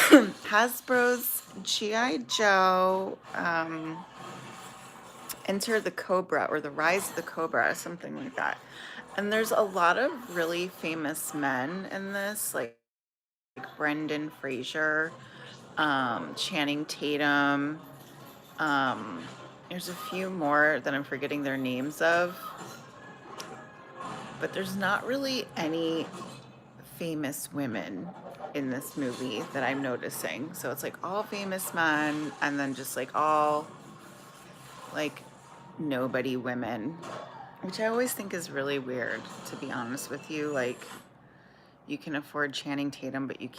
Hasbro's G.I. Joe, Enter the Cobra or The Rise of the Cobra, something like that. And there's a lot of really famous men in this, like Brendan Fraser, Channing Tatum. Um, there's a few more that I'm forgetting their names of, but there's not really any famous women in this movie that I'm noticing. So it's like all famous men and then just like all like nobody women, which I always think is really weird, to be honest with you. Like, you can afford Channing Tatum, but you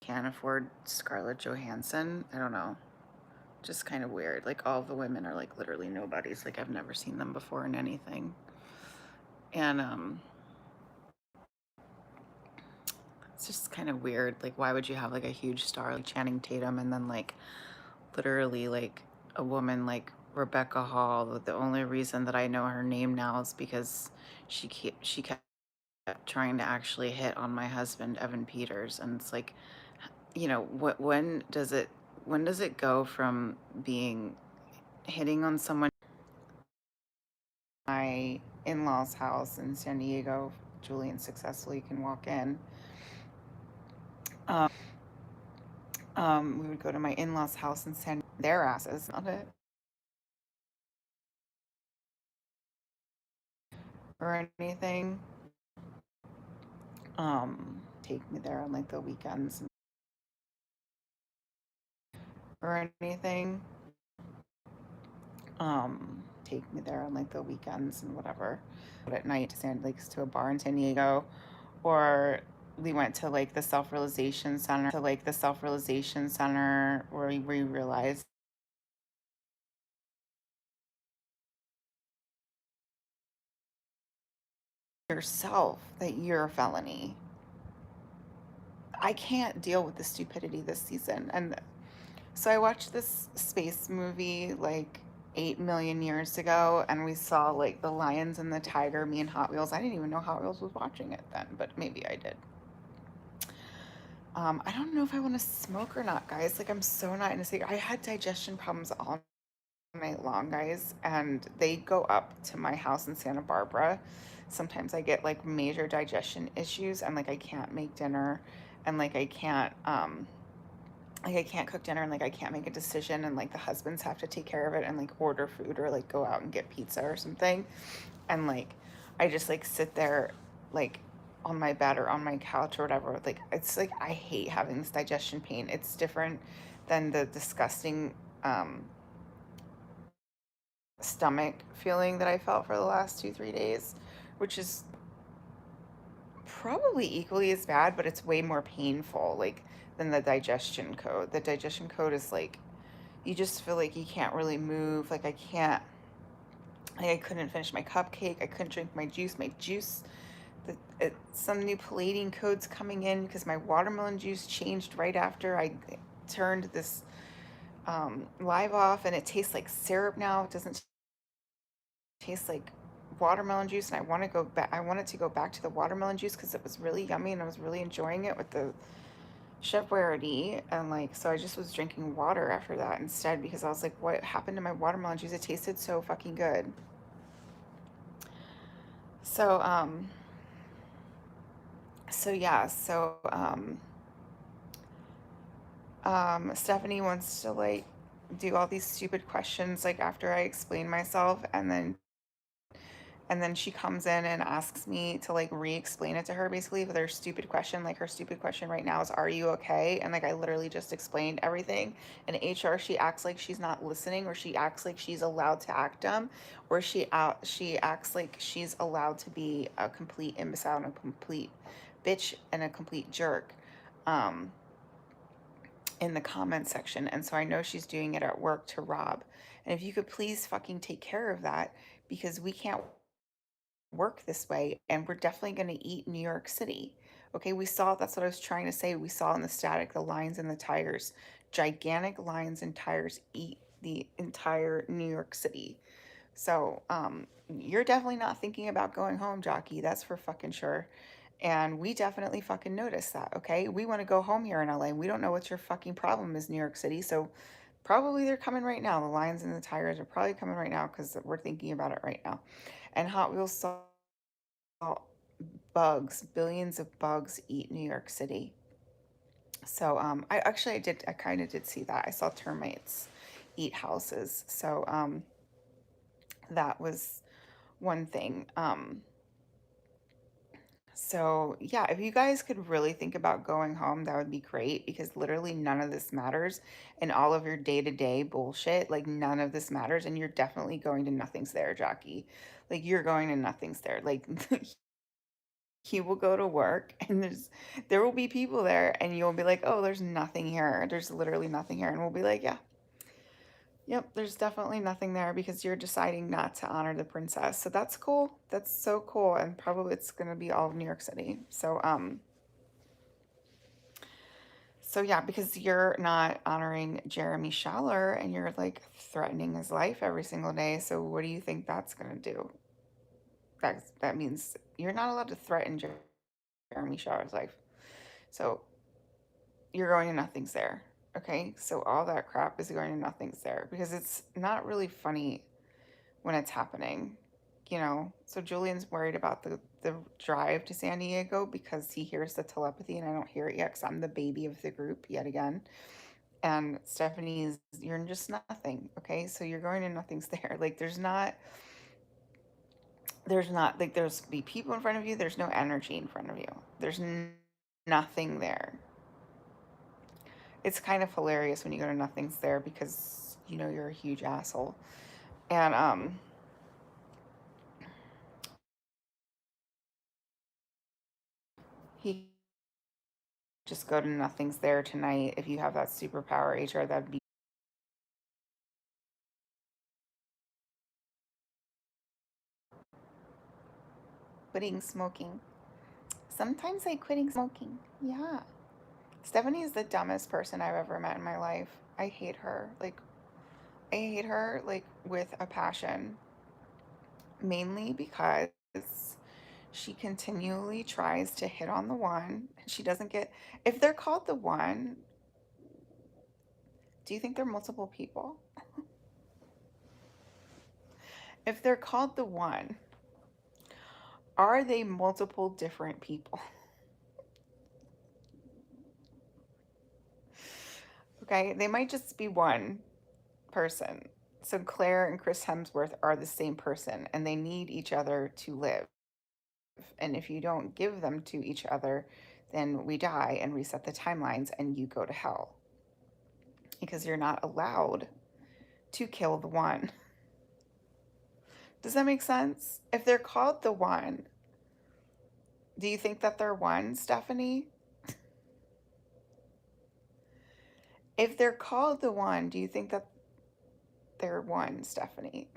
can't afford Scarlett Johansson. I don't know. Just kind of weird. Like, all the women are like literally nobodies. Like, I've never seen them before in anything. And it's just kind of weird. Like, why would you have like a huge star like Channing Tatum and then like literally like a woman like Rebecca Hall? The only reason that I know her name now is because she kept trying to actually hit on my husband Evan Peters, and it's like, what when does it go from being hitting on someone? My in-laws house in San Diego, Julian successfully can walk in. um, we would go to my in-laws house in San their asses, not it, or anything. Take me there on like the weekends or anything. Take me there on like the weekends and whatever. At night to to a bar in San Diego, or we went to like the Self Realization Center where we realized yourself that you're a felony. I can't deal with the stupidity this season. And so I watched this space movie like 8 million years ago, and we saw like the lions and the tiger, me and Hot Wheels. I didn't even know Hot Wheels was watching it then, but maybe I did. I don't know if I want to smoke or not, guys. Like, I'm so not into cigarette. I had digestion problems all night long, guys, and they go up to my house in Santa Barbara. Sometimes I get like major digestion issues, and like I can't make dinner, and like I can't cook dinner, and like I can't make a decision, and like the husbands have to take care of it and like order food or like go out and get pizza or something. And like I just like sit there like on my bed or on my couch or whatever. Like, it's like I hate having this digestion pain. It's different than the disgusting stomach feeling that I felt for the last 2, 3 days, which is probably equally as bad, but it's way more painful, like, than the digestion code. The digestion code is like you just feel like you can't really move. Like, I couldn't finish my cupcake. I couldn't drink my juice. Some new palladium codes coming in because my watermelon juice changed right after I turned this live off, and it tastes like syrup now. It doesn't taste like watermelon juice, and I want to go back. I want it to go back to the watermelon juice because it was really yummy and I was really enjoying it with the Chef Boyardee, and like, so I just was drinking water after that instead because I was like, what happened to my watermelon juice? It tasted so fucking good. So yeah, Stephanie wants to like do all these stupid questions like after I explain myself, and then she comes in and asks me to like re-explain it to her basically with her stupid question. Like, her stupid question right now is, are you okay? And like I literally just explained everything. In HR, she acts like she's not listening, or she acts like she's allowed to act dumb, or she acts like she's allowed to be a complete imbecile and a complete bitch and a complete jerk. Um, in the comment section. And so I know she's doing it at work to Rob. And if you could please fucking take care of that, because we can't work this way, and we're definitely going to eat New York City. Okay, we saw, that's what I was trying to say. We saw in the static the lions and the tigers. Gigantic lions and tigers eat the entire New York City. So, you're definitely not thinking about going home, Jockey. That's for fucking sure. And we definitely fucking notice that, okay? We want to go home here in LA. We don't know what your fucking problem is, New York City. So probably they're coming right now. The lions and the tigers are probably coming right now because we're thinking about it right now. And Hot Wheels saw bugs, billions of bugs eat New York City. So I kind of did see that. I saw termites eat houses. So that was one thing. So yeah, if you guys could really think about going home, that would be great because literally none of this matters and all of your day-to-day bullshit, like none of this matters and you're definitely going to nothing's there, Jackie. Like you're going to nothing's there. Like he will go to work and there will be people there and you'll be like, "Oh, there's nothing here. There's literally nothing here." And we'll be like, "Yeah. Yep, there's definitely nothing there because you're deciding not to honor the princess." So that's cool. That's so cool. And probably it's going to be all of New York City. So yeah, because you're not honoring Jeremy Schaller and you're like threatening his life every single day. So what do you think that's going to do? That means you're not allowed to threaten Jeremy Schaller's life. So you're going to nothing's there. Okay? So all that crap is going to nothing's there because it's not really funny when it's happening, you know. So Julian's worried about the drive to San Diego because he hears the telepathy and I don't hear it yet because I'm the baby of the group yet again. And Stephanie's, you're just nothing. Okay, so you're going to nothing's there. Like there's not like there's be people in front of you. There's no energy in front of you. There's nothing there. It's kind of hilarious when you go to nothing's there because you know you're a huge asshole. And he just go to nothing's there tonight. If you have that superpower, HR, that'd be quitting smoking. Sometimes I quitting smoking. Yeah. Stephanie is the dumbest person I've ever met in my life. I hate her. I hate her like with a passion. Mainly because she continually tries to hit on the one. She doesn't get if they're called the one, do you think they're multiple people? If they're called the one, are they multiple different people? Okay, they might just be one person. So Claire and Chris Hemsworth are the same person and they need each other to live. And if you don't give them to each other, then we die and reset the timelines and you go to hell because you're not allowed to kill the one. Does that make sense? If they're called the one, do you think that they're one, Stephanie? If they're called the one, do you think that they're one, Stephanie?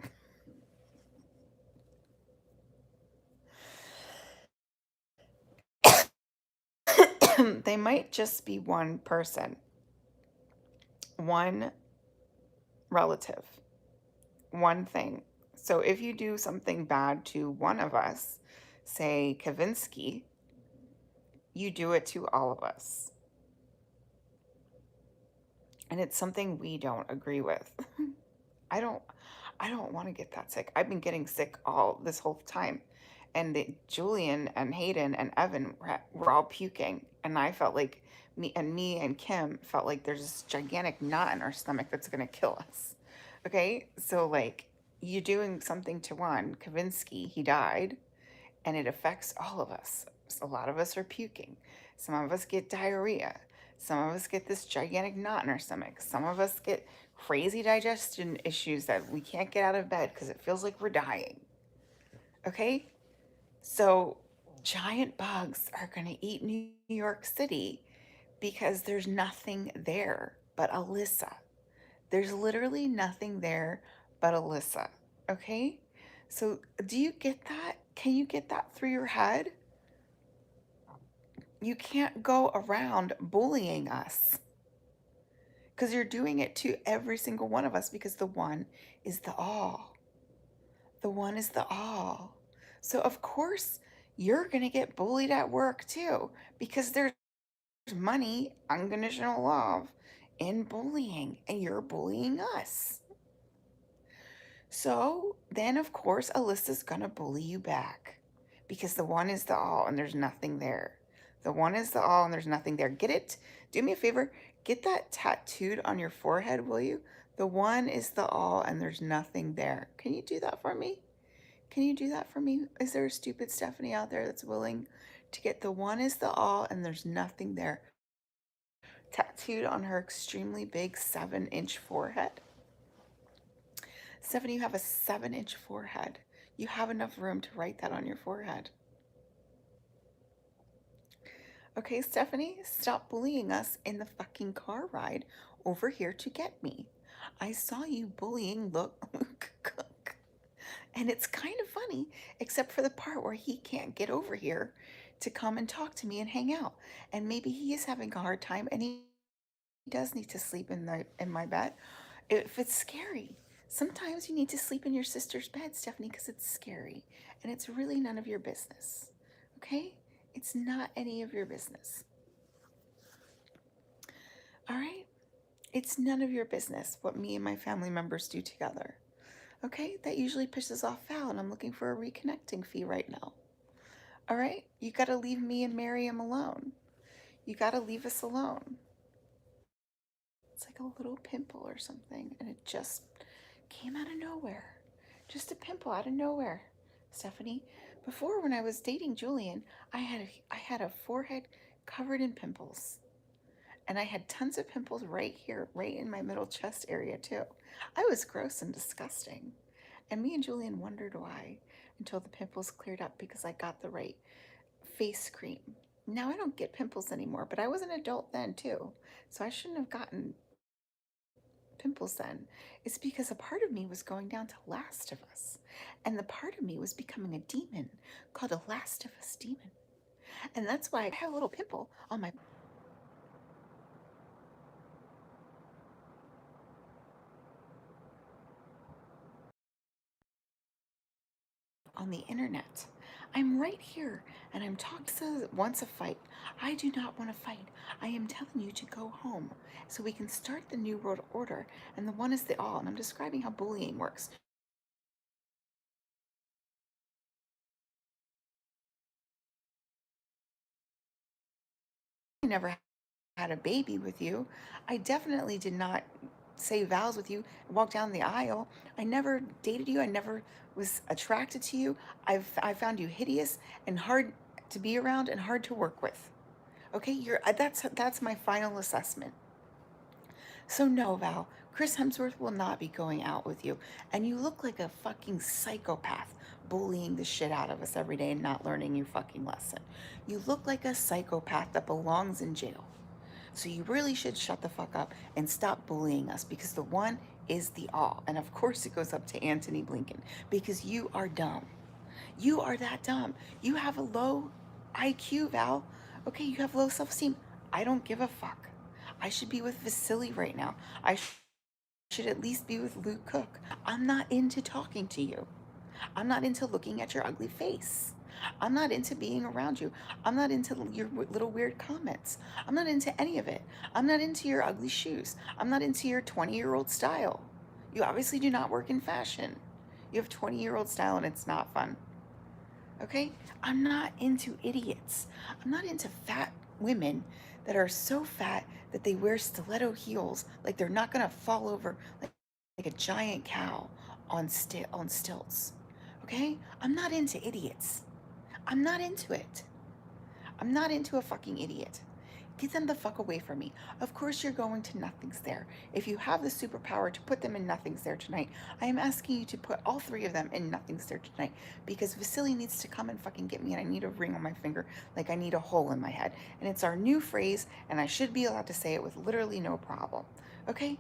They might just be one person, one relative, one thing. So if you do something bad to one of us, say Kavinsky, you do it to all of us. And it's something we don't agree with. I don't I don't want to get that sick. I've been getting sick all this whole time. And Julian and Hayden and Evan were all puking. And I felt like me and Kim felt like there's this gigantic knot in our stomach that's going to kill us. Okay? So, like, you're doing something to one, Kavinsky, he died, and it affects all of us. So a lot of us are puking. Some of us get diarrhea. Some of us get this gigantic knot in our stomach. Some of us get crazy digestion issues that we can't get out of bed because it feels like we're dying. Okay? So giant bugs are going to eat New York City because there's nothing there but Alyssa. There's literally nothing there but Alyssa. Okay? So do you get that? Can you get that through your head? You can't go around bullying us because you're doing it to every single one of us because the one is the all. The one is the all. So, of course, you're going to get bullied at work too, because there's money, unconditional love in bullying, and you're bullying us. So then, of course, Alyssa's going to bully you back because the one is the all and there's nothing there. The one is the all and there's nothing there. Get it? Do me a favor. Get that tattooed on your forehead, will you? The one is the all and there's nothing there. Can you do that for me? Can you do that for me? Is there a stupid Stephanie out there that's willing to get the one is the all and there's nothing there tattooed on her extremely big 7-inch forehead? Stephanie, you have a 7-inch forehead. You have enough room to write that on your forehead. Okay, Stephanie, stop bullying us in the fucking car ride over here to get me. I saw you bullying Luke Cook. And it's kind of funny, except for the part where he can't get over here to come and talk to me and hang out. And maybe he is having a hard time and he does need to sleep in my bed. If it's scary, sometimes you need to sleep in your sister's bed, Stephanie, because it's scary and it's really none of your business. Okay? It's not any of your business. All right? It's none of your business what me and my family members do together. Okay? That usually pisses off Val, and I'm looking for a reconnecting fee right now. All right? You got to leave me and Miriam alone. You got to leave us alone. It's like a little pimple or something, and it just came out of nowhere. Just a pimple out of nowhere. Stephanie, before when I was dating Julian, I had a forehead covered in pimples. And I had tons of pimples right here, right in my middle chest area too. I was gross and disgusting. And me and Julian wondered why until the pimples cleared up because I got the right face cream. Now I don't get pimples anymore, but I was an adult then too. So I shouldn't have gotten pimples then. It's because a part of me was going down to Last of Us. And the part of me was becoming a demon called a Last of Us demon. And that's why I have a little pimple on my on the internet. I'm right here and I'm talking to wants a fight. I do not want to fight. I am telling you to go home so we can start the new world order and the one is the all. And I'm describing how bullying works. I never had a baby with you. I definitely did not say vows with you and walk down the aisle. I never dated you. I never was attracted to you. I found you hideous and hard to be around and hard to work with. Okay, that's my final assessment. So no, Val, Chris Hemsworth will not be going out with you. And you look like a fucking psychopath bullying the shit out of us every day and not learning your fucking lesson. You look like a psychopath that belongs in jail. So you really should shut the fuck up and stop bullying us because the one is the all. And of course it goes up to Anthony Blinken because you are dumb. You are that dumb. You have a low IQ, Val. Okay, you have low self-esteem. I don't give a fuck. I should be with Vasily right now. Should at least be with Luke Cook. I'm not into talking to you. I'm not into looking at your ugly face. I'm not into being around you. I'm not into your little weird comments. I'm not into any of it. I'm not into your ugly shoes. I'm not into your 20-year-old style. You obviously do not work in fashion. You have 20-year-old style and it's not fun. Okay? I'm not into idiots. I'm not into fat women that are so fat that they wear stiletto heels like they're not going to fall over like a giant cow on stilts. Okay? I'm not into idiots. I'm not into it. I'm not into a fucking idiot. Get them the fuck away from me. Of course you're going to Nothing's There. If you have the superpower to put them in Nothing's There tonight, I am asking you to put all three of them in Nothing's There tonight because Vasily needs to come and fucking get me and I need a ring on my finger like I need a hole in my head. And it's our new phrase and I should be allowed to say it with literally no problem. Okay?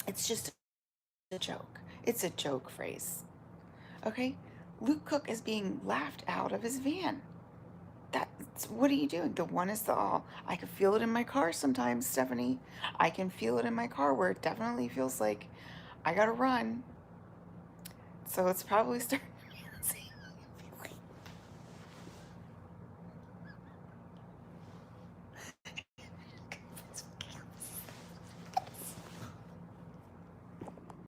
It's just a joke. It's a joke phrase. Okay? Luke Cook is being laughed out of his van. What are you doing? The one is the all. I can feel it in my car sometimes, Stephanie. I can feel it in my car where it definitely feels like I gotta run. So it's probably starting